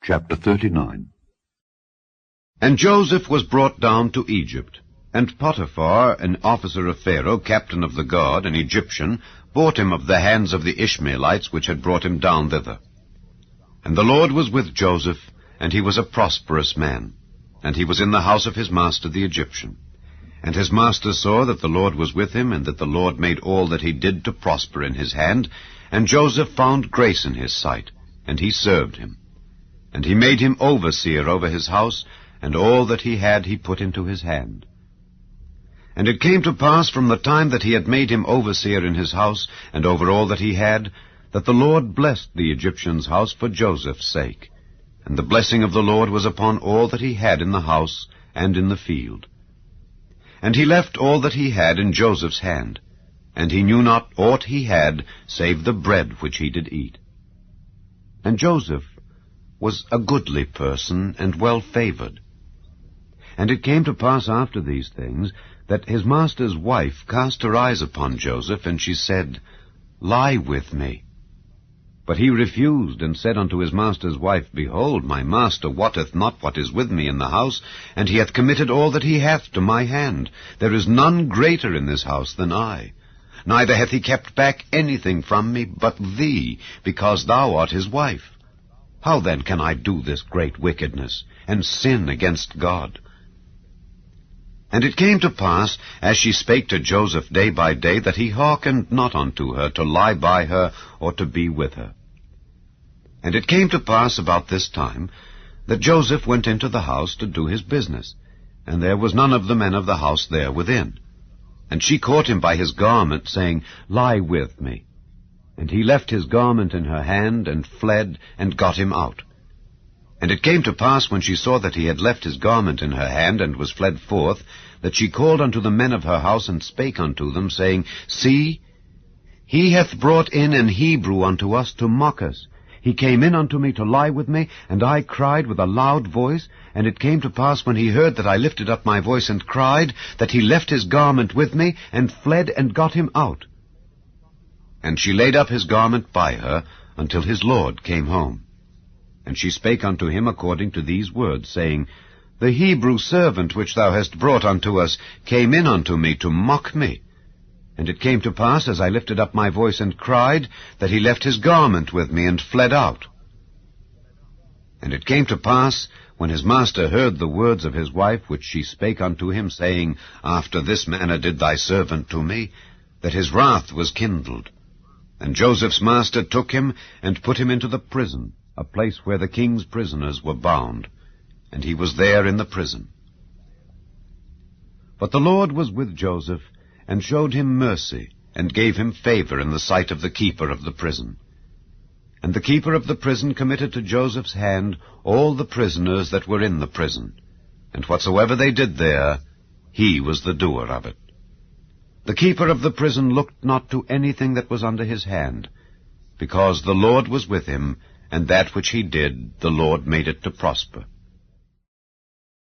Chapter 39. And Joseph was brought down to Egypt, and Potiphar, an officer of Pharaoh, captain of the guard, an Egyptian, bought him of the hands of the Ishmaelites which had brought him down thither. And the Lord was with Joseph, and he was a prosperous man, and he was in the house of his master the Egyptian. And his master saw that the Lord was with him, and that the Lord made all that he did to prosper in his hand, and Joseph found grace in his sight, and he served him. And he made him overseer over his house, and all that he had he put into his hand. And it came to pass from the time that he had made him overseer in his house, and over all that he had, that the Lord blessed the Egyptian's house for Joseph's sake. And the blessing of the Lord was upon all that he had in the house and in the field. And he left all that he had in Joseph's hand, and he knew not aught he had, save the bread which he did eat. And Joseph was a goodly person, and well-favored. And it came to pass after these things, that his master's wife cast her eyes upon Joseph, and she said, Lie with me. But he refused, and said unto his master's wife, Behold, my master wotteth not what is with me in the house, and he hath committed all that he hath to my hand. There is none greater in this house than I. Neither hath he kept back anything from me but thee, because thou art his wife. How then can I do this great wickedness, and sin against God? And it came to pass, as she spake to Joseph day by day, that he hearkened not unto her, to lie by her, or to be with her. And it came to pass about this time, that Joseph went into the house to do his business, and there was none of the men of the house there within. And she caught him by his garment, saying, Lie with me. And he left his garment in her hand, and fled, and got him out. And it came to pass, when she saw that he had left his garment in her hand, and was fled forth, that she called unto the men of her house, and spake unto them, saying, See, he hath brought in an Hebrew unto us to mock us. He came in unto me to lie with me, and I cried with a loud voice. And it came to pass, when he heard that I lifted up my voice and cried, that he left his garment with me, and fled, and got him out. And she laid up his garment by her, until his lord came home. And she spake unto him according to these words, saying, The Hebrew servant which thou hast brought unto us came in unto me to mock me. And it came to pass, as I lifted up my voice and cried, that he left his garment with me, and fled out. And it came to pass, when his master heard the words of his wife, which she spake unto him, saying, After this manner did thy servant to me, that his wrath was kindled. And Joseph's master took him, and put him into the prison, a place where the king's prisoners were bound, and he was there in the prison. But the Lord was with Joseph, and showed him mercy, and gave him favor in the sight of the keeper of the prison. And the keeper of the prison committed to Joseph's hand all the prisoners that were in the prison, and whatsoever they did there, he was the doer of it. The keeper of the prison looked not to anything that was under his hand, because the Lord was with him, and that which he did, the Lord made it to prosper.